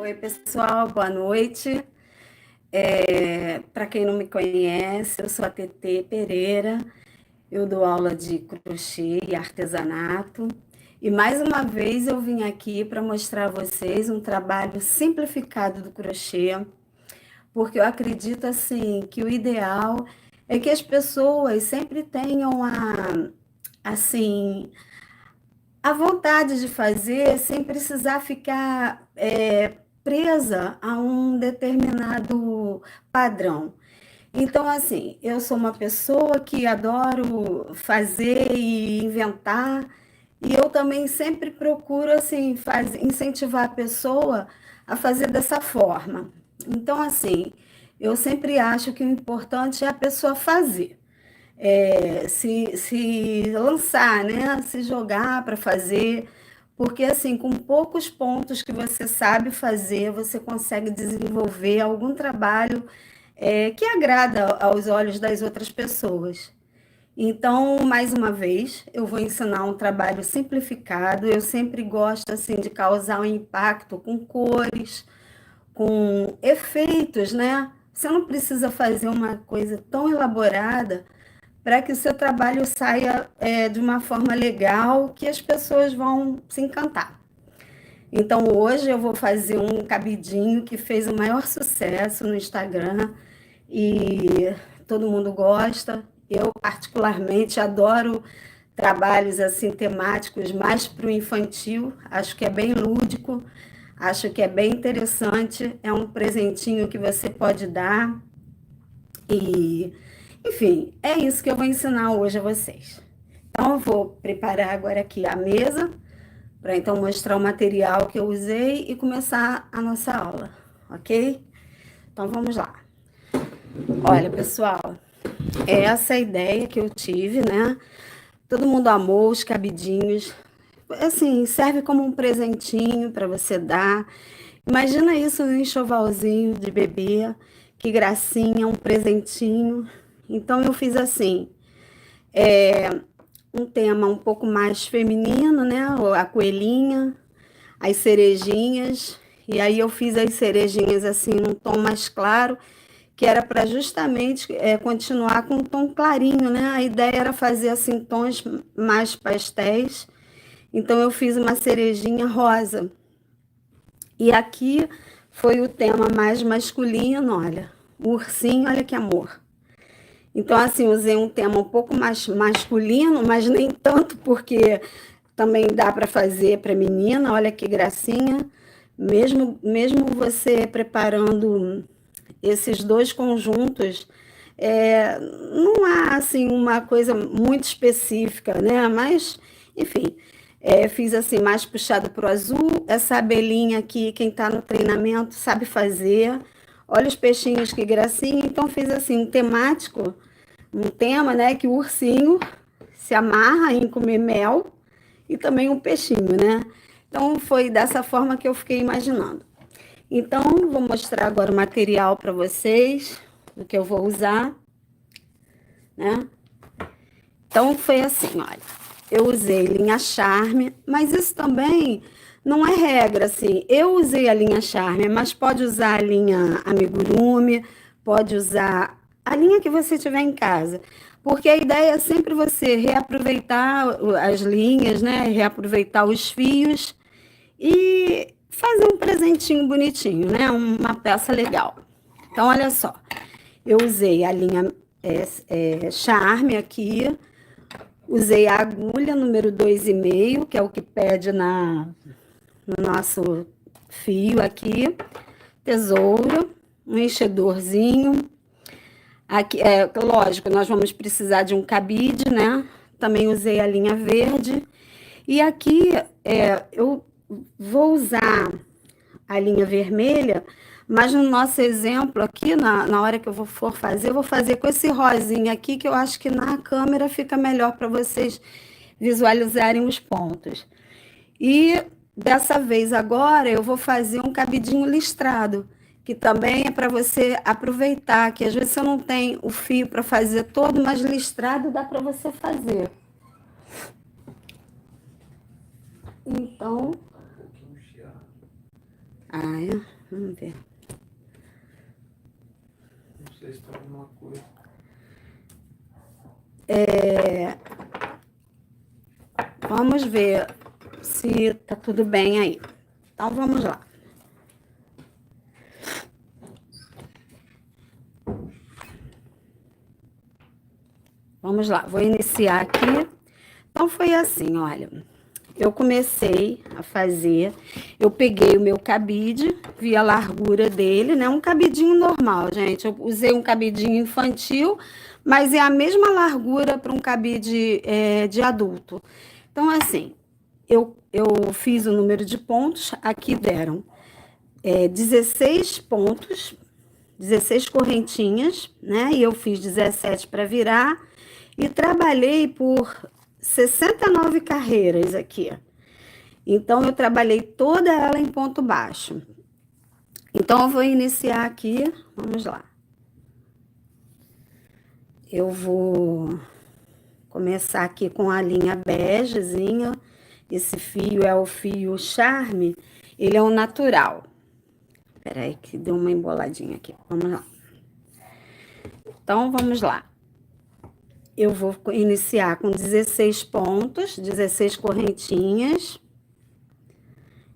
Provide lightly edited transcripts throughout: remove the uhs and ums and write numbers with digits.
Oi, pessoal, boa noite. Para quem não me conhece, eu sou a TT Pereira, eu dou aula de crochê e artesanato. E mais uma vez eu vim aqui para mostrar a vocês um trabalho simplificado do crochê, porque eu acredito assim que o ideal é que as pessoas sempre tenham assim, a vontade de fazer sem precisar ficar presa a um determinado padrão. Então, assim, eu sou uma pessoa que adoro fazer e inventar, e eu também sempre procuro assim, incentivar a pessoa a fazer dessa forma. Então, assim, eu sempre acho que o importante é a pessoa fazer se lançar, né? Se jogar para fazer, porque assim, com poucos pontos que você sabe fazer, você consegue desenvolver algum trabalho que agrada aos olhos das outras pessoas. Então, mais uma vez, eu vou ensinar um trabalho simplificado. Eu sempre gosto assim de causar um impacto com cores, com efeitos, né? Você não precisa fazer uma coisa tão elaborada para que o seu trabalho saia de uma forma legal, que as pessoas vão se encantar. Então, hoje eu vou fazer um cabidinho que fez o maior sucesso no Instagram e todo mundo gosta. Eu, particularmente, adoro trabalhos assim temáticos mais para o infantil. Acho que é bem lúdico, acho que é bem interessante. É um presentinho que você pode dar e, enfim, é isso que eu vou ensinar hoje a vocês. Então, eu vou preparar agora aqui a mesa, para então mostrar o material que eu usei e começar a nossa aula, ok? Então, vamos lá. Olha, pessoal, essa é a ideia que eu tive, né? Todo mundo amou os cabidinhos. Assim, serve como um presentinho para você dar. Imagina isso num enxovalzinho de bebê. Que gracinha, um presentinho. Então, eu fiz assim, um tema um pouco mais feminino, né? A coelhinha, as cerejinhas. E aí eu fiz as cerejinhas assim num tom mais claro, que era para justamente continuar com um tom clarinho, né? A ideia era fazer assim tons mais pastéis. Então eu fiz uma cerejinha rosa. E aqui foi o tema mais masculino, olha. O ursinho, olha que amor. Então, assim, usei um tema um pouco mais masculino, mas nem tanto, porque também dá para fazer para menina, olha que gracinha. Mesmo você preparando esses dois conjuntos, não há, assim, uma coisa muito específica, né? Mas, enfim, fiz assim, mais puxado para o azul. Essa abelhinha aqui, quem está no treinamento sabe fazer. Olha os peixinhos, que gracinha. Então, fiz assim, um temático, um tema, né, que o ursinho se amarra em comer mel e também um peixinho, né? Então foi dessa forma que eu fiquei imaginando. Então vou mostrar agora o material para vocês, o que eu vou usar, né? Então foi assim, olha, eu usei linha Charme, mas isso também não é regra, assim. Eu usei a linha Charme, mas pode usar a linha Amigurumi, pode usar a linha que você tiver em casa. Porque a ideia é sempre você reaproveitar as linhas, né? Reaproveitar os fios e fazer um presentinho bonitinho, né? Uma peça legal. Então, olha só, eu usei a linha Charme aqui, usei a agulha número 2,5, que é o que pede no nosso fio aqui, tesoura, um enchedorzinho. Aqui, lógico, nós vamos precisar de um cabide, né? Também usei a linha verde. E aqui eu vou usar a linha vermelha, mas no nosso exemplo aqui, na hora que for fazer, eu vou fazer com esse rosinha aqui, que eu acho que na câmera fica melhor para vocês visualizarem os pontos. E dessa vez agora eu vou fazer um cabidinho listrado, que também é para você aproveitar, que às vezes você não tem o fio para fazer todo, mas listrado dá para você fazer. Então, Ah, é? Vamos ver. Não sei se tá alguma coisa. Vamos ver se tá tudo bem aí. Então, vamos lá. Vamos lá, vou iniciar aqui. Então, foi assim, olha. Eu comecei a fazer, eu peguei o meu cabide, vi a largura dele, né? Um cabidinho normal, gente. Eu usei um cabidinho infantil, mas é a mesma largura para um cabide de adulto. Então, assim, eu fiz o número de pontos, aqui deram 16 pontos, 16 correntinhas, né? E eu fiz 17 para virar e trabalhei por 69 carreiras aqui. Então, eu trabalhei toda ela em ponto baixo. Então, eu vou iniciar aqui, vamos lá. Eu vou começar aqui com a linha begezinha. Esse fio é o fio Charme, ele é um natural. Peraí que deu uma emboladinha aqui, vamos lá. Então, vamos lá. Eu vou iniciar com 16 pontos, 16 correntinhas.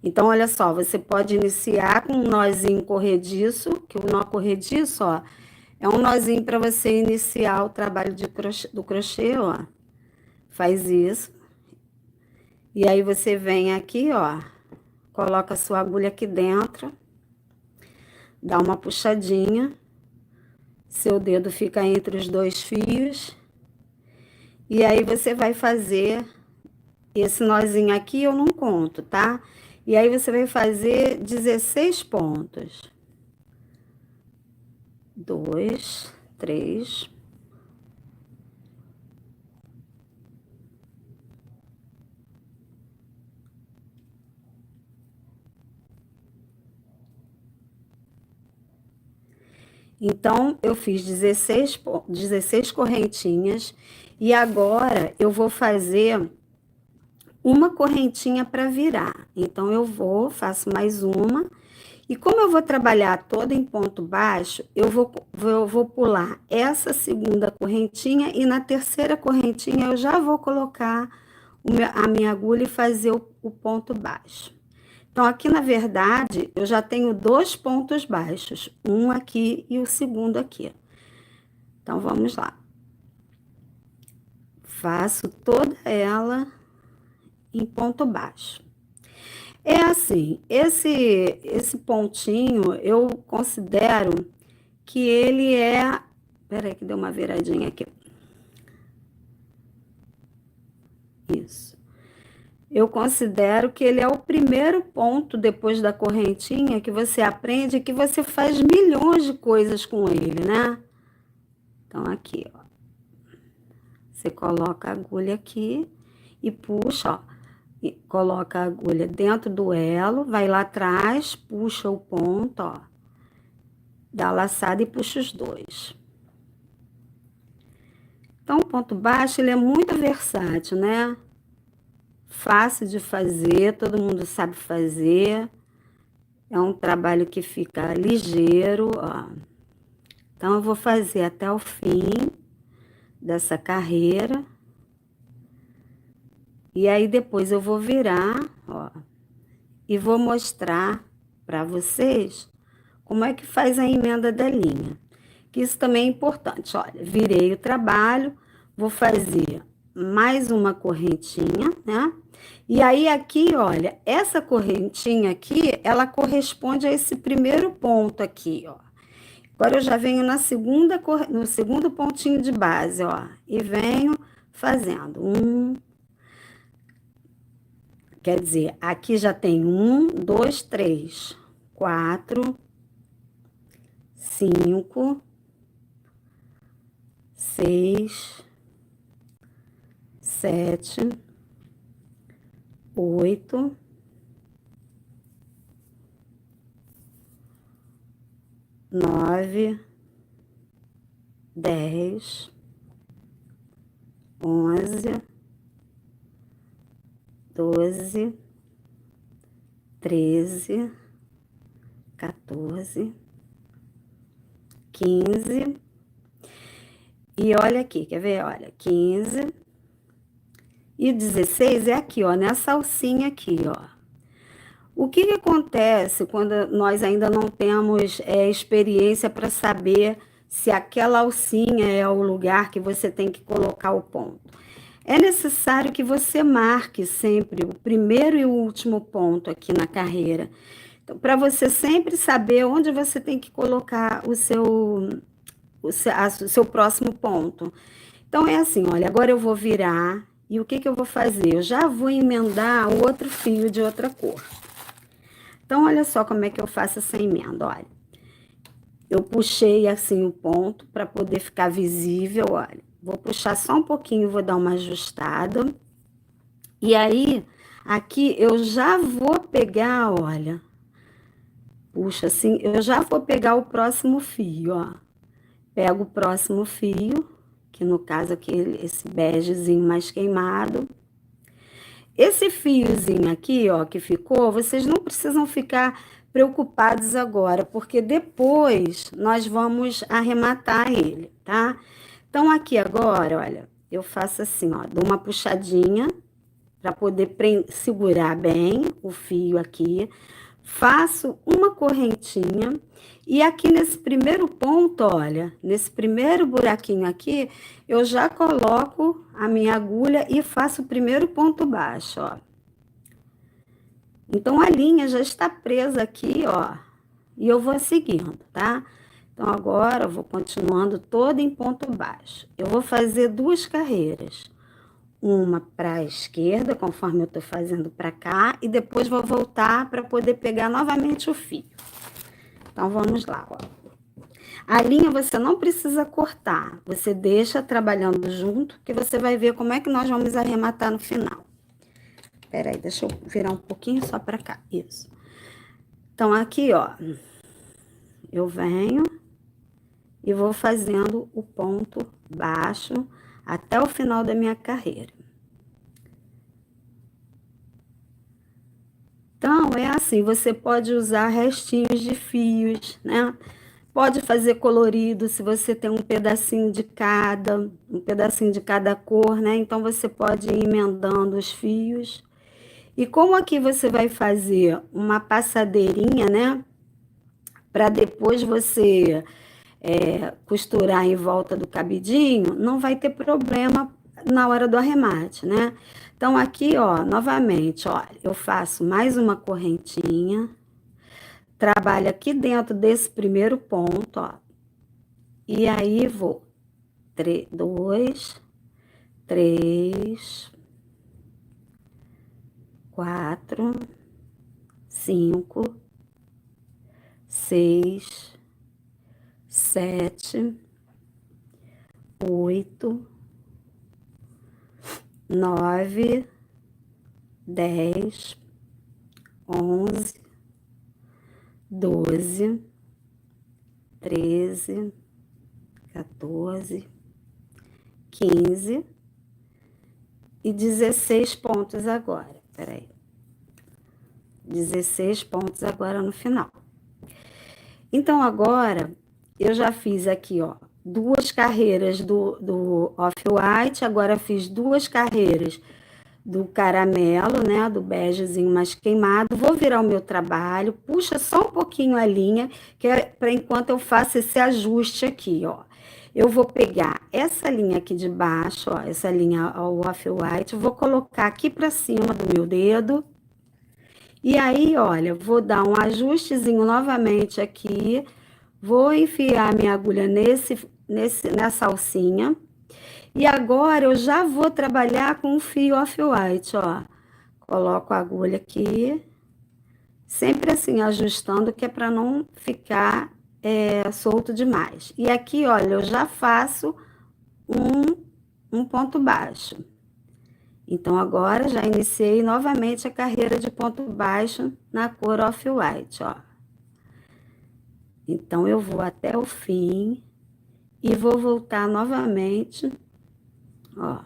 Então, olha só, você pode iniciar com um nozinho corrediço, que o nó corrediço, ó, é um nozinho para você iniciar o trabalho do crochê, ó. Faz isso. E aí você vem aqui, ó, coloca a sua agulha aqui dentro, dá uma puxadinha, seu dedo fica entre os dois fios, e aí você vai fazer esse nozinho aqui, eu não conto, tá? E aí você vai fazer 16 pontos. 2, 3. Então, eu fiz 16 correntinhas e agora eu vou fazer uma correntinha para virar. Então, faço mais uma. E como eu vou trabalhar toda em ponto baixo, eu vou pular essa segunda correntinha e na terceira correntinha eu já vou colocar a minha agulha e fazer o ponto baixo. Então, aqui, na verdade, eu já tenho 2 pontos baixos, um aqui e o segundo aqui. Então, vamos lá. Faço toda ela em ponto baixo. É assim, esse pontinho, eu considero que ele é... Peraí que deu uma viradinha aqui. Isso. Eu considero que ele é o primeiro ponto depois da correntinha que você aprende, que você faz milhões de coisas com ele, né? Então, aqui, ó. Você coloca a agulha aqui e puxa, ó. E coloca a agulha dentro do elo, vai lá atrás, puxa o ponto, ó. Dá a laçada e puxa os dois. Então, o ponto baixo, ele é muito versátil, né? Fácil de fazer, todo mundo sabe fazer. É um trabalho que fica ligeiro, ó. Então, eu vou fazer até o fim dessa carreira. E aí, depois eu vou virar, ó. E vou mostrar para vocês como é que faz a emenda da linha. Que isso também é importante. Olha, virei o trabalho, vou fazer mais uma correntinha, né? E aí aqui, olha, essa correntinha aqui, ela corresponde a esse primeiro ponto aqui, ó. Agora eu já venho no segundo pontinho de base, ó, e venho fazendo quer dizer, aqui já tem 1, 2, 3, 4, 5, 6, 7, 8, 9, 10, 11, 12, 13, 14, 15. E olha aqui, quer ver? Olha, 15 e 16 é aqui, ó, nessa alcinha aqui, ó. O que que acontece quando nós ainda não temos experiência para saber se aquela alcinha é o lugar que você tem que colocar o ponto? É necessário que você marque sempre o primeiro e o último ponto aqui na carreira. Então, para você sempre saber onde você tem que colocar o seu próximo ponto. Então, é assim, olha, agora eu vou virar e o que que eu vou fazer? Eu já vou emendar o outro fio de outra cor. Então, olha só como é que eu faço essa emenda, olha. Eu puxei assim o ponto para poder ficar visível, olha. Vou puxar só um pouquinho, vou dar uma ajustada. E aí, aqui eu já vou pegar, olha. Puxa assim, eu já vou pegar o próximo fio, ó. Pego o próximo fio, que no caso aqui, esse begezinho mais queimado. Esse fiozinho aqui, ó, que ficou, vocês não precisam ficar preocupados agora, porque depois nós vamos arrematar ele, tá? Então, aqui agora, olha, eu faço assim, ó, dou uma puxadinha para poder segurar bem o fio aqui. Faço uma correntinha e aqui nesse primeiro ponto, olha, nesse primeiro buraquinho aqui, eu já coloco a minha agulha e faço o primeiro ponto baixo, ó. Então, a linha já está presa aqui, ó, e eu vou seguindo, tá? Então, agora eu vou continuando toda em ponto baixo. Eu vou fazer 2 carreiras. Uma para a esquerda, conforme eu tô fazendo para cá, e depois vou voltar para poder pegar novamente o fio. Então, vamos lá, ó. A linha você não precisa cortar, você deixa trabalhando junto, que você vai ver como é que nós vamos arrematar no final. Peraí, deixa eu virar um pouquinho só para cá, isso. Então, aqui, ó, eu venho e vou fazendo o ponto baixo até o final da minha carreira. Então, é assim, você pode usar restinhos de fios, né? Pode fazer colorido se você tem um pedacinho de cada cor, né? Então, você pode ir emendando os fios. E como aqui você vai fazer uma passadeirinha, né? Para depois você costurar em volta do cabidinho, não vai ter problema na hora do arremate, né? Então, aqui, ó, novamente, ó, eu faço mais uma correntinha, trabalho aqui dentro desse primeiro ponto, ó, e aí vou 2, 3, 4, 5, 6, 7, 8, 9, 10, 11, 12, 13, 14, 15 e 16 pontos agora. Peraí. 16 pontos agora no final. Então, agora, eu já fiz aqui, ó, 2 carreiras do Off-White, agora fiz 2 carreiras do caramelo, né, do begezinho mais queimado. Vou virar o meu trabalho, puxa só um pouquinho a linha, que é para enquanto eu faço esse ajuste aqui, ó. Eu vou pegar essa linha aqui de baixo, ó, essa linha ao Off-White, vou colocar aqui para cima do meu dedo. E aí, olha, vou dar um ajustezinho novamente aqui, vou enfiar minha agulha nessa alcinha. E agora eu já vou trabalhar com o fio Off-White, ó. Coloco a agulha aqui, sempre assim, ajustando, que é para não ficar solto demais. E aqui, olha, eu já faço um ponto baixo. Então, agora já iniciei novamente a carreira de ponto baixo na cor Off-White, ó. Então, eu vou até o fim e vou voltar novamente, ó,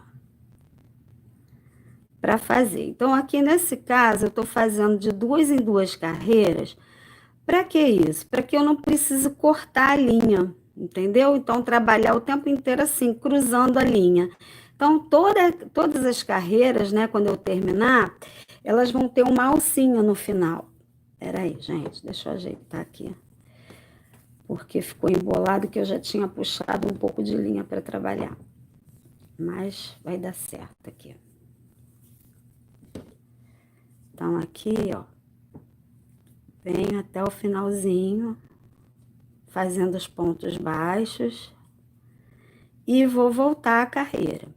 para fazer. Então, aqui nesse caso, eu tô fazendo de 2 em 2 carreiras Para que isso? Para que eu não precise cortar a linha, entendeu? Então, trabalhar o tempo inteiro assim, cruzando a linha. Então, todas as carreiras, né, quando eu terminar, elas vão ter uma alcinha no final. Peraí, gente, deixa eu ajeitar aqui. Porque ficou embolado que eu já tinha puxado um pouco de linha para trabalhar. Mas vai dar certo aqui. Então, aqui, ó, venho até o finalzinho, fazendo os pontos baixos, e vou voltar à carreira.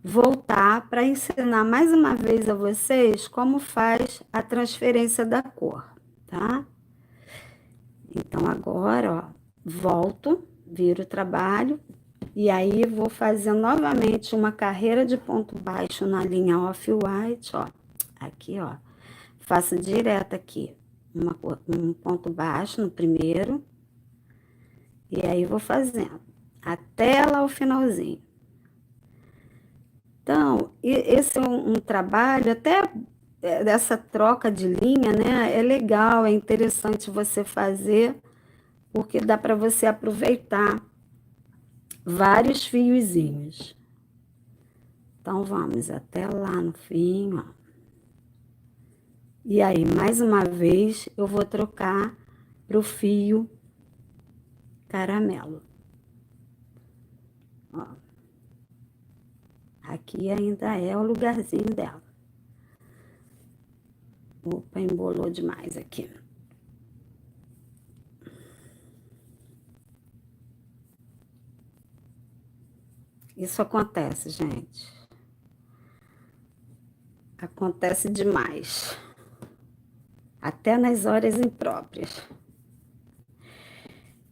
Voltar para ensinar mais uma vez a vocês como faz a transferência da cor, tá? Então, agora, ó, volto, viro o trabalho, e aí vou fazer novamente uma carreira de ponto baixo na linha Off-White, ó. Aqui, ó, faço direto aqui, um ponto baixo no primeiro, e aí vou fazendo, até lá o finalzinho. Então, esse é um trabalho, até dessa troca de linha, né, é legal, é interessante você fazer, porque dá para você aproveitar vários fiozinhos. Então, vamos até lá no fim, ó. E aí, mais uma vez, eu vou trocar para o fio caramelo. Ó. Aqui ainda é o lugarzinho dela. Opa, embolou demais aqui. Isso acontece, gente. Acontece demais. Até nas horas impróprias.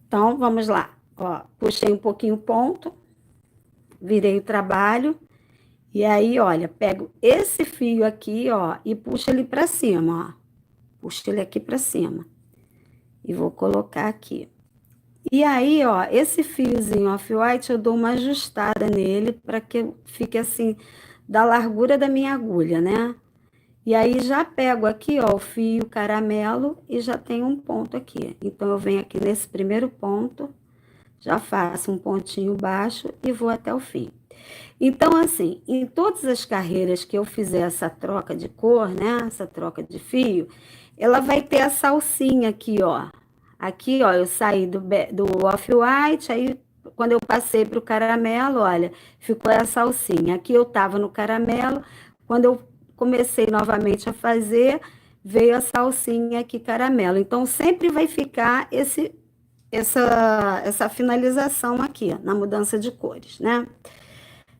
Então, vamos lá. Ó, puxei um pouquinho o ponto, virei o trabalho, e aí, olha, pego esse fio aqui, ó, e puxo ele para cima, ó. Puxo ele aqui para cima. E vou colocar aqui. E aí, ó, esse fiozinho Off-White, eu dou uma ajustada nele para que fique assim, da largura da minha agulha, né? E aí, já pego aqui, ó, o fio caramelo e já tenho um ponto aqui. Então, eu venho aqui nesse primeiro ponto, já faço um pontinho baixo e vou até o fim. Então, assim, em todas as carreiras que eu fizer essa troca de cor, né, essa troca de fio, ela vai ter essa alcinha aqui, ó. Aqui, ó, eu saí do Off-White, aí quando eu passei para o caramelo, olha, ficou essa alcinha. Aqui eu tava no caramelo, quando eu comecei novamente a fazer, veio essa alcinha aqui caramelo. Então, sempre vai ficar essa finalização aqui, ó, na mudança de cores, né?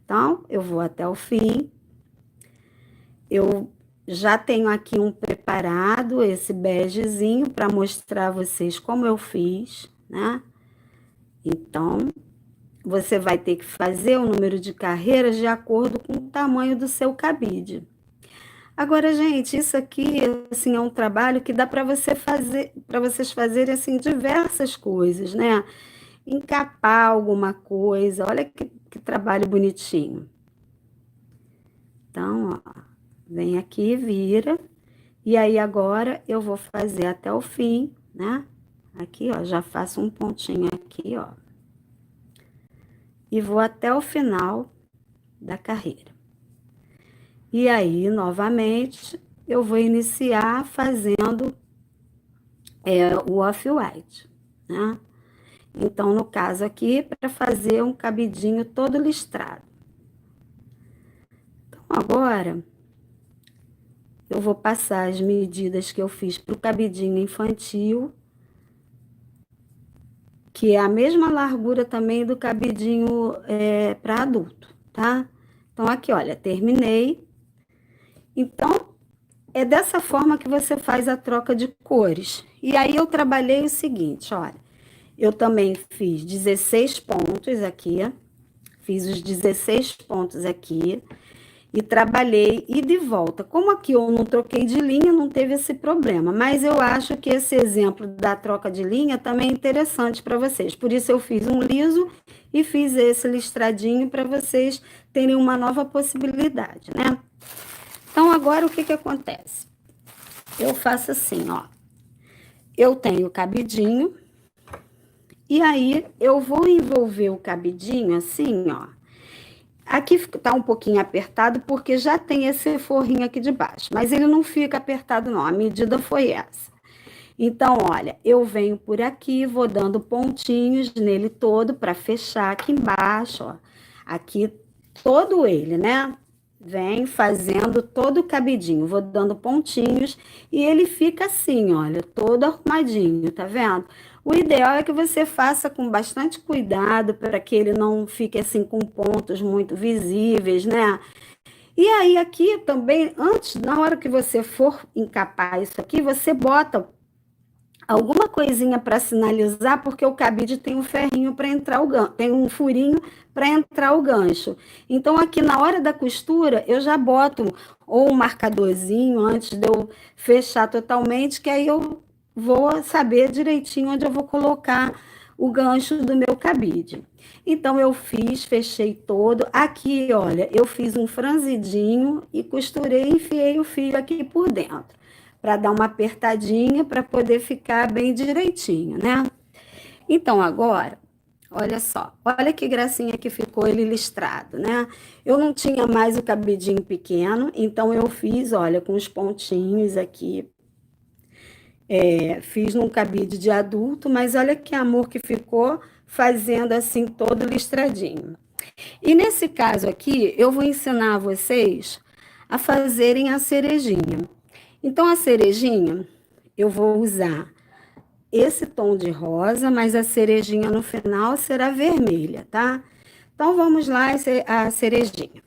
Então, eu vou até o fim. Eu já tenho aqui um preparado, esse begezinho, para mostrar a vocês como eu fiz, né? Então, você vai ter que fazer o número de carreiras de acordo com o tamanho do seu cabide. Agora, gente, isso aqui, assim, é um trabalho que dá para vocês fazerem, assim, diversas coisas, né? Encapar alguma coisa, olha que trabalho bonitinho. Então, ó, vem aqui, vira, e aí agora eu vou fazer até o fim, né? Aqui, ó, já faço um pontinho aqui, ó. E vou até o final da carreira. E aí, novamente, eu vou iniciar fazendo o Off-White, né? Então, no caso aqui, para fazer um cabidinho todo listrado. Então, agora, eu vou passar as medidas que eu fiz para o cabidinho infantil, que é a mesma largura também do cabidinho para adulto, tá? Então, aqui, olha, terminei. Então, é dessa forma que você faz a troca de cores. E aí, eu trabalhei o seguinte, olha. Eu também fiz 16 pontos aqui, fiz os 16 pontos aqui e trabalhei ida e volta. Como aqui eu não troquei de linha, não teve esse problema, mas eu acho que esse exemplo da troca de linha também é interessante para vocês. Por isso eu fiz um liso e fiz esse listradinho para vocês terem uma nova possibilidade, né? Então, agora o que acontece? Eu faço assim, ó. eu tenho o cabidinho, e aí eu vou envolver o cabidinho assim, ó. Aqui tá um pouquinho apertado porque já tem esse forrinho aqui de baixo, mas ele não fica apertado não, a medida foi essa. Então, olha, eu venho por aqui, vou dando pontinhos nele todo para fechar aqui embaixo, ó. Aqui todo ele, né? Vem fazendo todo o cabidinho, vou dando pontinhos e ele fica assim, olha, todo arrumadinho, tá vendo? O ideal é que você faça com bastante cuidado para que ele não fique assim com pontos muito visíveis, né? E aí aqui também, antes, na hora que você for encapar isso aqui, você bota alguma coisinha para sinalizar, porque o cabide tem um ferrinho para entrar o gancho, tem um furinho para entrar o gancho. Então, aqui na hora da costura, eu já boto ou um marcadorzinho antes de eu fechar totalmente, que aí eu vou saber direitinho onde eu vou colocar o gancho do meu cabide. Então, eu fechei todo. Aqui, olha, eu fiz um franzidinho e costurei, enfiei o fio aqui por dentro para dar uma apertadinha, para poder ficar bem direitinho, né? Então, agora, olha só, olha que gracinha que ficou ele listrado, né? Eu não tinha mais o cabidinho pequeno, então eu fiz, olha, com os pontinhos aqui, fiz num cabide de adulto, mas olha que amor que ficou fazendo assim todo listradinho. E nesse caso aqui, eu vou ensinar vocês a fazerem a cerejinha. Então, a cerejinha, eu vou usar esse tom de rosa, mas a cerejinha no final será vermelha, tá? Então, vamos lá, a cerejinha.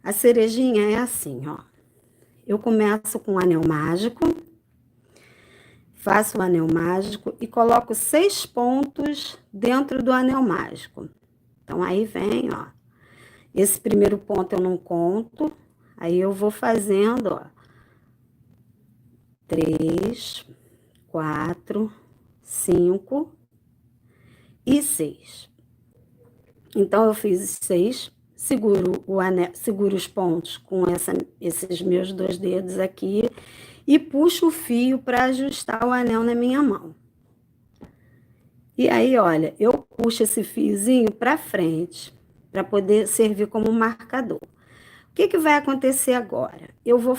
A cerejinha é assim, ó. Eu começo com o anel mágico, faço o anel mágico e coloco 6 pontos dentro do anel mágico. Então, aí vem, ó. Esse primeiro ponto eu não conto, aí eu vou fazendo, ó. 3, 4, 5 e 6. Então, eu fiz 6, seguro o anel, seguro os pontos com esses meus 2 dedos aqui e puxo o fio para ajustar o anel na minha mão. E aí, olha, eu puxo esse fiozinho para frente, para poder servir como marcador. O que vai acontecer agora? Eu vou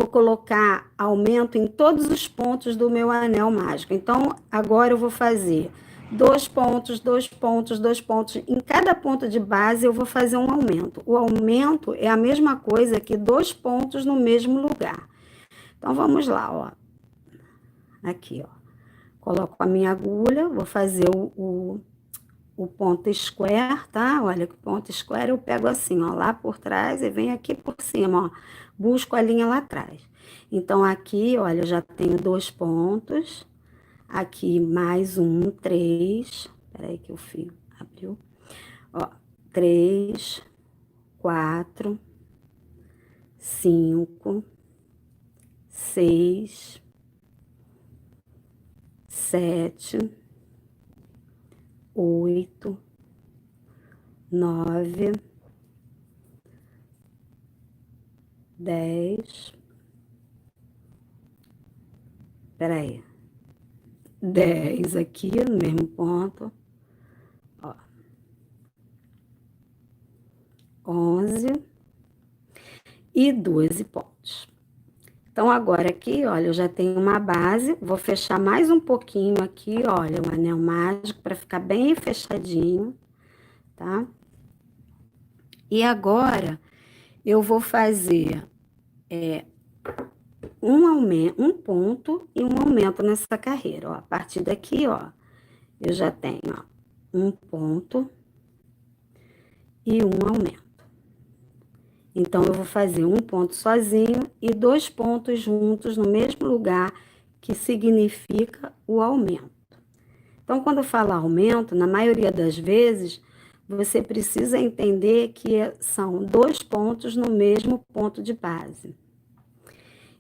colocar aumento em todos os pontos do meu anel mágico. Então, agora eu vou fazer 2 pontos, 2 pontos, 2 pontos. Em cada ponto de base, eu vou fazer um aumento. O aumento é a mesma coisa que 2 pontos no mesmo lugar. Então, vamos lá, ó. Aqui, ó. Coloco a minha agulha, vou fazer o ponto square, tá? Olha que o ponto square eu pego assim, ó, lá por trás e venho aqui por cima, ó. Busco a linha lá atrás. Então, aqui, olha, eu já tenho 2 pontos. Aqui, mais 3. Peraí que o fio abriu. Ó, 3, 4, 5, 6, 7, 8, 9, 10. Peraí. 10 aqui no mesmo ponto. Ó. 11 e 12 pontos. Então, agora aqui, olha, eu já tenho uma base. Vou fechar mais um pouquinho aqui, olha, o anel mágico para ficar bem fechadinho, tá? E agora, eu vou fazer um ponto e um aumento nessa carreira, ó. A partir daqui, ó, eu já tenho, ó, um ponto e um aumento. Então, eu vou fazer um ponto sozinho e 2 pontos juntos no mesmo lugar, que significa o aumento. Então, quando eu falo aumento, na maioria das vezes, você precisa entender que são 2 pontos no mesmo ponto de base.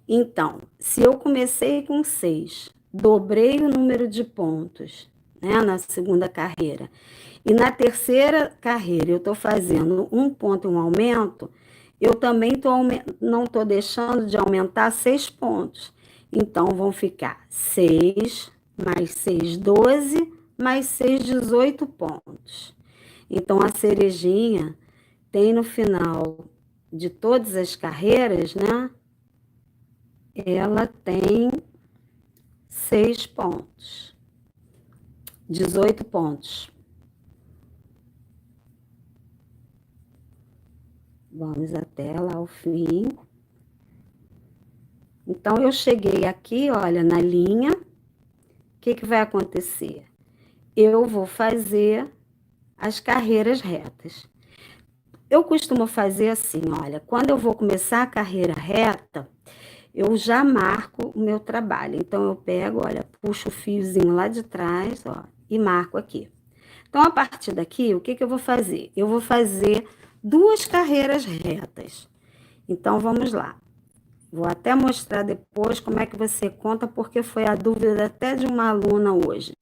Então, se eu comecei com 6, dobrei o número de pontos, né, na segunda carreira, e na terceira carreira eu estou fazendo um ponto e um aumento, eu também não estou deixando de aumentar 6 pontos. Então, vão ficar 6, mais 6, 12, mais 6, 18 pontos. Então, a cerejinha tem no final de todas as carreiras, né? Ela tem 6 pontos, 18 pontos. Vamos até lá ao fim. Então, eu cheguei aqui, olha, na linha. O que vai acontecer? Eu vou fazer as carreiras retas. Eu costumo fazer assim, olha, quando eu vou começar a carreira reta, eu já marco o meu trabalho. Então, eu pego, olha, puxo o fiozinho lá de trás, ó, e marco aqui. Então, a partir daqui, o que eu vou fazer? Eu vou fazer 2 carreiras retas. Então, vamos lá. Vou até mostrar depois como é que você conta, porque foi a dúvida até de uma aluna hoje.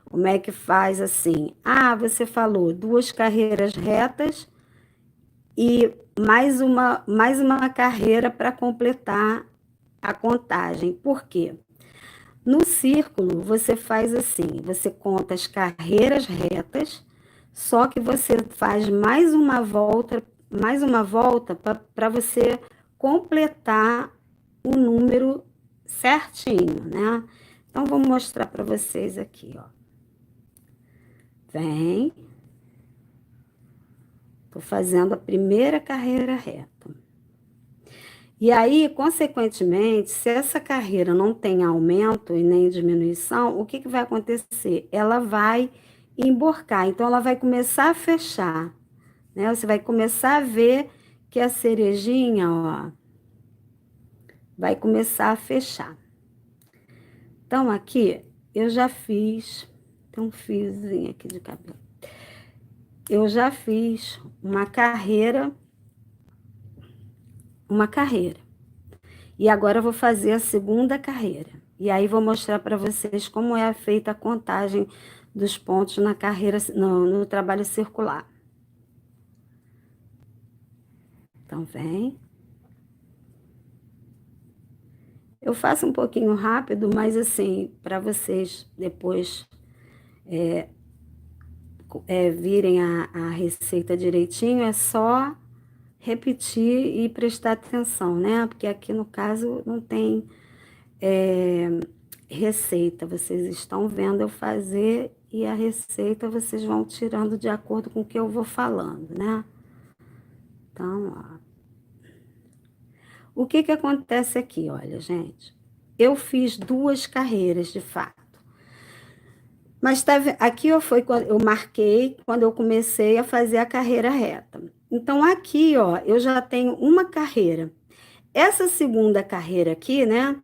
Como é que faz assim? Ah, você falou 2 carreiras retas e mais uma carreira para completar a contagem. Por quê? No círculo, você faz assim, você conta as carreiras retas, só que você faz mais uma volta para você completar o número certinho, né? Então, vou mostrar para vocês aqui, ó. Vem. Tô fazendo a primeira carreira reta. E aí, consequentemente, se essa carreira não tem aumento e nem diminuição, o que vai acontecer? Ela vai emborcar, então ela vai começar a fechar, né? Você vai começar a ver que a cerejinha, ó, vai começar a fechar. Então, aqui, eu já fiz, tem um fiozinho aqui de cabelo. Eu já fiz uma carreira. E agora eu vou fazer a segunda carreira. E aí vou mostrar para vocês como é feita a contagem dos pontos na carreira, no trabalho circular. Então, vem. Eu faço um pouquinho rápido, mas assim, para vocês depois virem a receita direitinho, é só repetir e prestar atenção, né? Porque aqui no caso não tem receita, vocês estão vendo eu fazer e a receita vocês vão tirando de acordo com o que eu vou falando, né? Então, ó. O que acontece aqui, olha, gente? Eu fiz 2 carreiras, de fato. Mas aqui foi quando eu marquei, quando eu comecei a fazer a carreira reta. Então, aqui, ó, eu já tenho uma carreira. Essa segunda carreira aqui, né?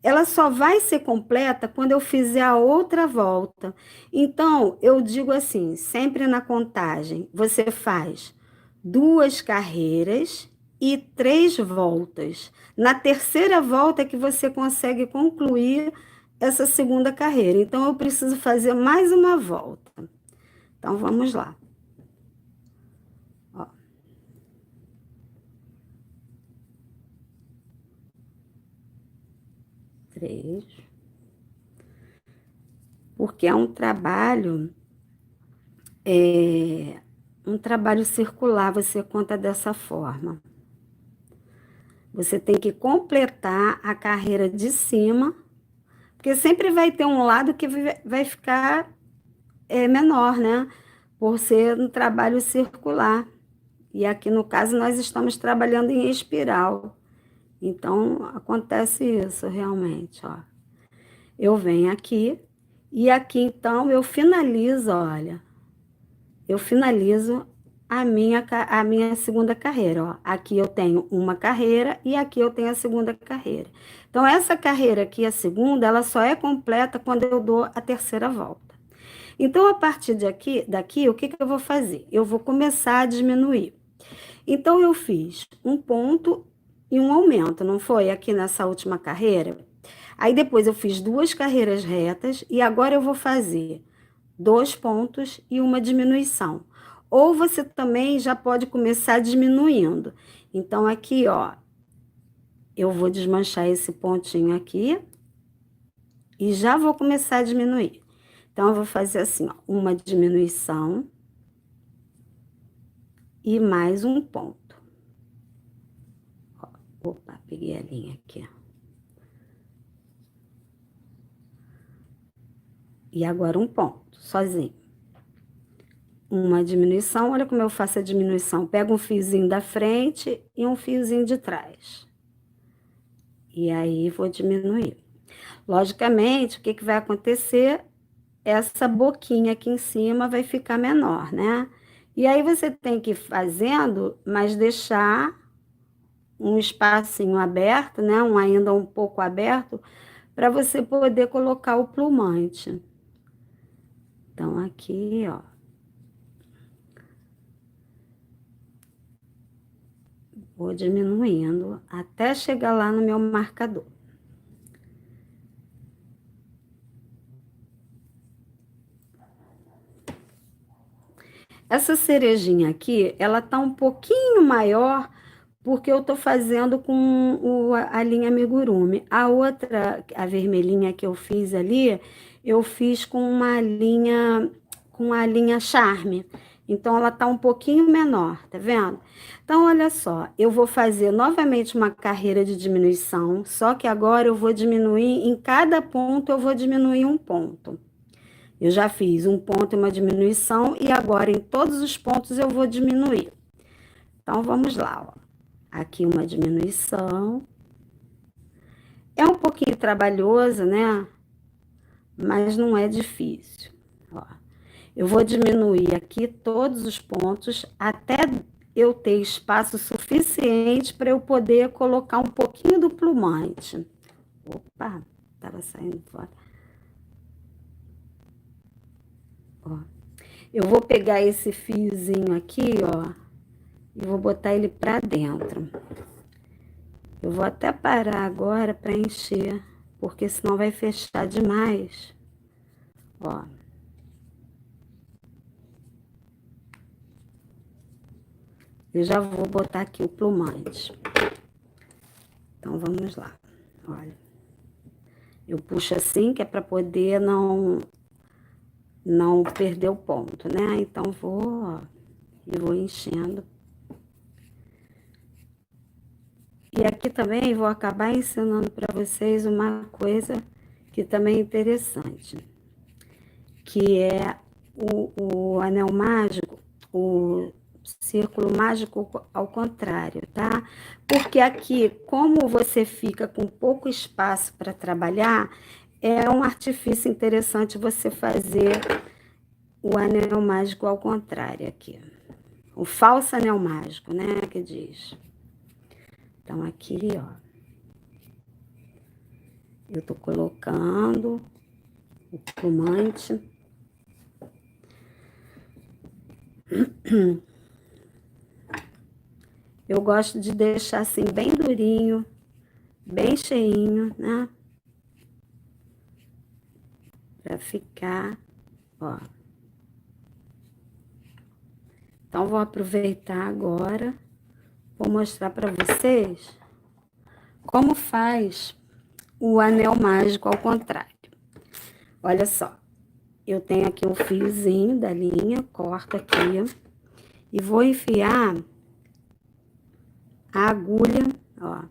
Ela só vai ser completa quando eu fizer a outra volta. Então, eu digo assim, sempre na contagem, você faz 2 carreiras e 3 voltas. Na terceira volta é que você consegue concluir essa segunda carreira. Então, eu preciso fazer mais uma volta. Então, vamos lá. Ó. Três. Porque é um trabalho circular, você conta dessa forma. Você tem que completar a carreira de cima, porque sempre vai ter um lado que vai ficar menor, né? Por ser um trabalho circular. E aqui, no caso, nós estamos trabalhando em espiral. Então, acontece isso realmente, ó. Eu venho aqui, e aqui, então, eu finalizo, olha. Eu finalizo a minha segunda carreira, ó. Aqui eu tenho uma carreira e aqui eu tenho a segunda carreira. Então, essa carreira aqui, a segunda, ela só é completa quando eu dou a terceira volta. Então, a partir daqui, o que eu vou fazer? Eu vou começar a diminuir. Então, eu fiz um ponto e um aumento, não foi? Aqui nessa última carreira. Aí, depois eu fiz 2 carreiras retas e agora eu vou fazer 2 pontos e uma diminuição. Ou você também já pode começar diminuindo. Então, aqui, ó, eu vou desmanchar esse pontinho aqui e já vou começar a diminuir. Então, eu vou fazer assim, ó, uma diminuição e mais um ponto. Ó, opa, peguei a linha aqui, ó. E agora um ponto, sozinho. Uma diminuição, olha como eu faço a diminuição. Pego um fiozinho da frente e um fiozinho de trás. E aí, vou diminuir. Logicamente, o que que vai acontecer? Essa boquinha aqui em cima vai ficar menor, né? E aí, você tem que ir fazendo, mas deixar um espacinho aberto, né? Ainda um pouco aberto, para você poder colocar o plumante. Então, aqui, ó. Vou diminuindo até chegar lá no meu marcador. Essa cerejinha aqui, ela tá um pouquinho maior porque eu tô fazendo com a linha amigurumi. A outra, a vermelhinha que eu fiz ali, eu fiz com a linha charme. Então, ela tá um pouquinho menor, tá vendo? Então, olha só, eu vou fazer novamente uma carreira de diminuição, só que agora eu vou diminuir, em cada ponto eu vou diminuir um ponto. Eu já fiz um ponto e uma diminuição e agora em todos os pontos eu vou diminuir. Então, vamos lá, ó. Aqui uma diminuição. É um pouquinho trabalhoso, né? Mas não é difícil. Ó, eu vou diminuir aqui todos os pontos até eu ter espaço suficiente para eu poder colocar um pouquinho do plumante. Opa, estava saindo fora. Ó, eu vou pegar esse fiozinho aqui, ó, e vou botar ele para dentro. Eu vou até parar agora para encher, porque senão vai fechar demais. Ó. Eu já vou botar aqui o plumante. Então, vamos lá. Olha. Eu puxo assim, que é para poder não perder o ponto, né? Então, vou enchendo. E aqui também vou acabar ensinando para vocês uma coisa que também é interessante, que é o anel mágico, o círculo mágico ao contrário, tá? Porque aqui, como você fica com pouco espaço para trabalhar, é um artifício interessante você fazer o anel mágico ao contrário aqui. O falso anel mágico, né, que diz. Então, aqui, ó, eu tô colocando o plumante. Eu gosto de deixar assim bem durinho, bem cheinho, né? Pra ficar, ó. Então, vou aproveitar agora, vou mostrar para vocês como faz o anel mágico ao contrário. Olha só, eu tenho aqui um fiozinho da linha, corto aqui e vou enfiar a agulha, ó,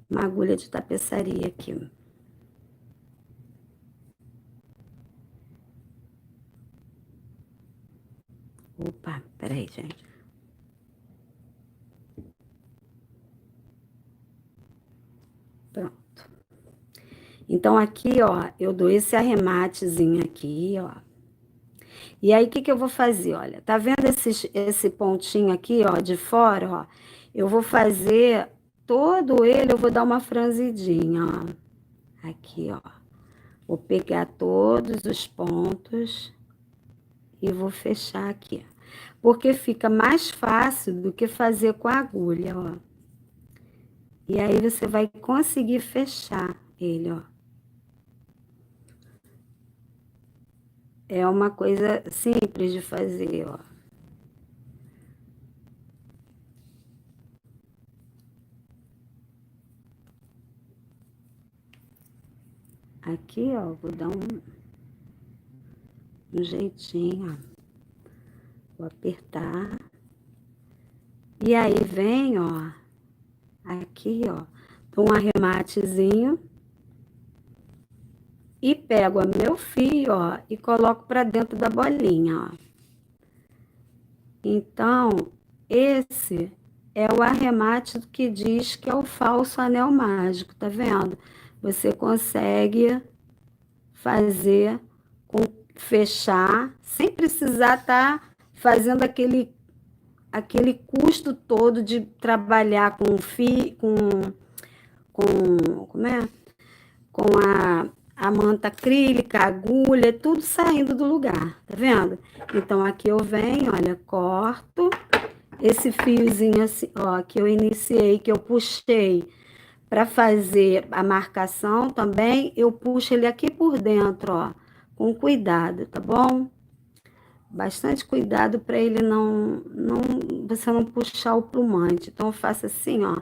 uma agulha de tapeçaria aqui. Opa, peraí, gente. Pronto. Então, aqui, ó, eu dou esse arrematezinho aqui, ó. E aí, o que que eu vou fazer? Olha, tá vendo esse pontinho aqui, ó, de fora, ó? Eu vou fazer todo ele, eu vou dar uma franzidinha, ó. Aqui, ó. Vou pegar todos os pontos e vou fechar aqui. Porque fica mais fácil do que fazer com a agulha, ó. E aí, você vai conseguir fechar ele, ó. É uma coisa simples de fazer, ó. Aqui, ó, vou dar um jeitinho, ó. Vou apertar. E aí vem, ó, aqui, ó, dou um arrematezinho e pego o meu fio, ó, e coloco para dentro da bolinha, ó. Então, esse é o arremate que diz que é o falso anel mágico, tá vendo? Você consegue fazer, fechar, sem precisar estar fazendo aquele custo todo de trabalhar com fio, como é? Com a manta acrílica, a agulha, tudo saindo do lugar, tá vendo? Então, aqui eu venho, olha, corto esse fiozinho assim, ó, que eu iniciei, que eu puxei para fazer a marcação também, eu puxo ele aqui por dentro, ó, com cuidado, tá bom? Bastante cuidado para ele você não puxar o plumante. Então, eu faço assim, ó,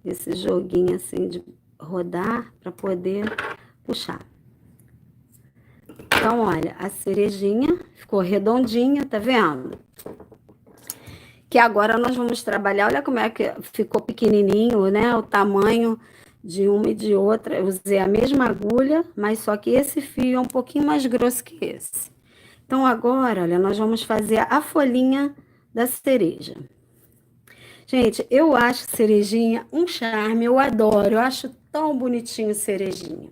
esse joguinho assim de rodar para poder puxar. Então, olha, a cerejinha ficou redondinha, tá vendo? Que agora nós vamos trabalhar, olha como é que ficou pequenininho, né? O tamanho de uma e de outra. Eu usei a mesma agulha, mas só que esse fio é um pouquinho mais grosso que esse. Então, agora, olha, nós vamos fazer a folhinha da cereja. Gente, eu acho cerejinha um charme, eu adoro, eu acho tão bonitinho cerejinha.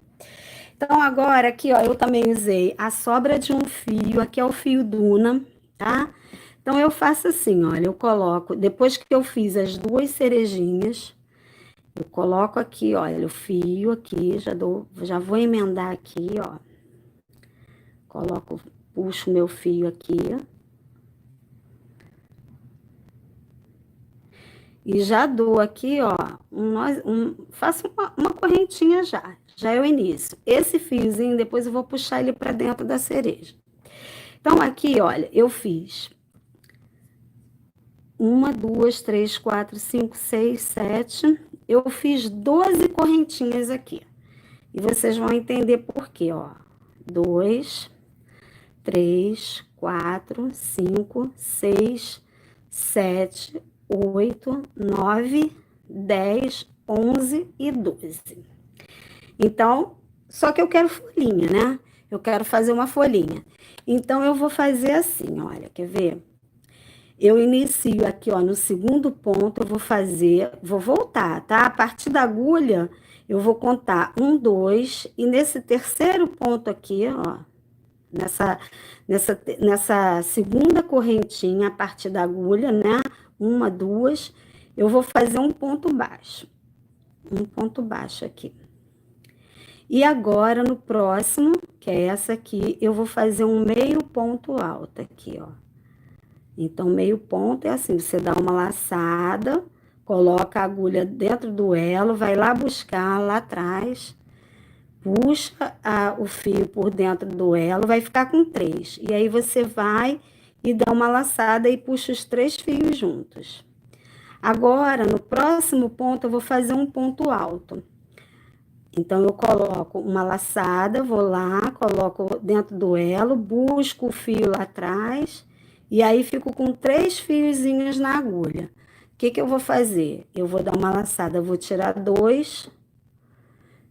Então, agora aqui, ó, eu também usei a sobra de um fio, aqui é o fio Duna, tá? Então, eu faço assim, olha, eu coloco, depois que eu fiz as duas cerejinhas, eu coloco aqui, olha, o fio aqui, já vou emendar aqui, ó. Puxo meu fio aqui. E já dou aqui, ó, faço uma correntinha já. Já é o início. Esse fiozinho, depois eu vou puxar ele para dentro da cereja. Então, aqui, olha, eu fiz 1, 2, 3, 4, 5, 6, 7. Eu fiz 12 correntinhas aqui. E vocês vão entender por quê, ó. 2, 3, 4, 5, 6, 7, 8, 9, 10, 11 e 12. Então, só que eu quero folhinha, né? Eu quero fazer uma folhinha. Então, eu vou fazer assim, olha, quer ver? Eu inicio aqui, ó, no segundo ponto, vou voltar, tá? A partir da agulha, eu vou contar 1, 2, e nesse terceiro ponto aqui, ó, nessa segunda correntinha, a partir da agulha, né? 1, 2, eu vou fazer um ponto baixo. Um ponto baixo aqui. E agora, no próximo, que é essa aqui, eu vou fazer um meio ponto alto aqui, ó. Então, meio ponto é assim, você dá uma laçada, coloca a agulha dentro do elo, vai lá buscar lá atrás, puxa o fio por dentro do elo, vai ficar com 3. E aí, você vai e dá uma laçada e puxa os 3 fios juntos. Agora, no próximo ponto, eu vou fazer um ponto alto. Então, eu coloco uma laçada, vou lá, coloco dentro do elo, busco o fio lá atrás, e aí fico com 3 fiozinhos na agulha. O que eu vou fazer? Eu vou dar uma laçada, vou tirar 2,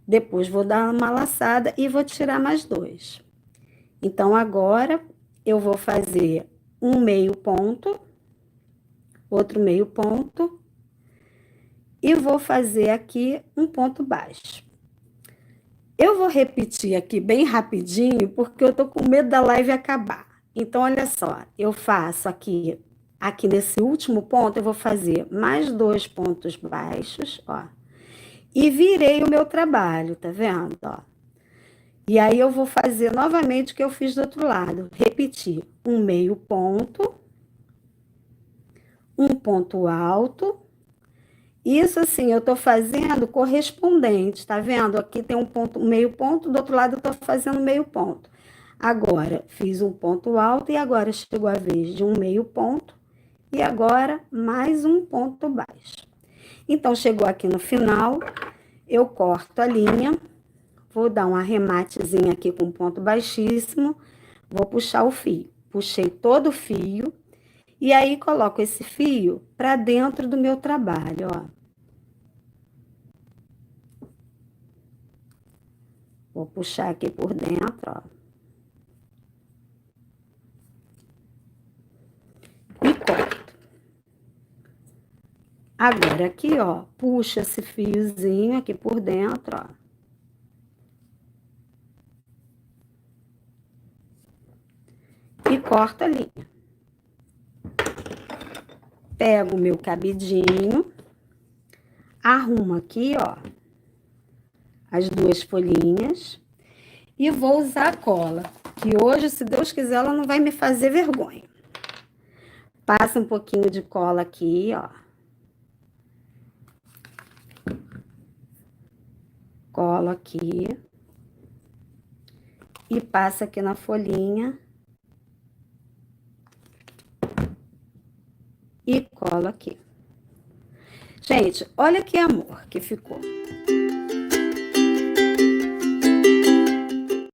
depois vou dar uma laçada e vou tirar mais 2. Então, agora, eu vou fazer um meio ponto, outro meio ponto, e vou fazer aqui um ponto baixo. Eu vou repetir aqui bem rapidinho, porque eu tô com medo da live acabar. Então, olha só, eu faço aqui nesse último ponto, eu vou fazer mais 2 pontos baixos, ó. E virei o meu trabalho, tá vendo, ó? E aí, eu vou fazer novamente o que eu fiz do outro lado. Repetir um meio ponto, um ponto alto. Isso assim, eu tô fazendo correspondente, tá vendo? Aqui tem um ponto, meio ponto, do outro lado eu tô fazendo meio ponto. Agora, fiz um ponto alto e agora chegou a vez de um meio ponto e agora mais um ponto baixo. Então, chegou aqui no final, eu corto a linha, vou dar um arrematezinho aqui com ponto baixíssimo, vou puxar o fio. Puxei todo o fio e aí coloco esse fio para dentro do meu trabalho, ó. Vou puxar aqui por dentro, ó. E corto. Agora aqui, ó, puxa esse fiozinho aqui por dentro, ó. E corta a linha. Pego o meu cabidinho, arrumo aqui, ó, as duas folhinhas e vou usar a cola, que hoje, se Deus quiser, ela não vai me fazer vergonha. Passa um pouquinho de cola aqui, ó. Colo aqui. E passa aqui na folhinha. E colo aqui. Gente, olha que amor que ficou.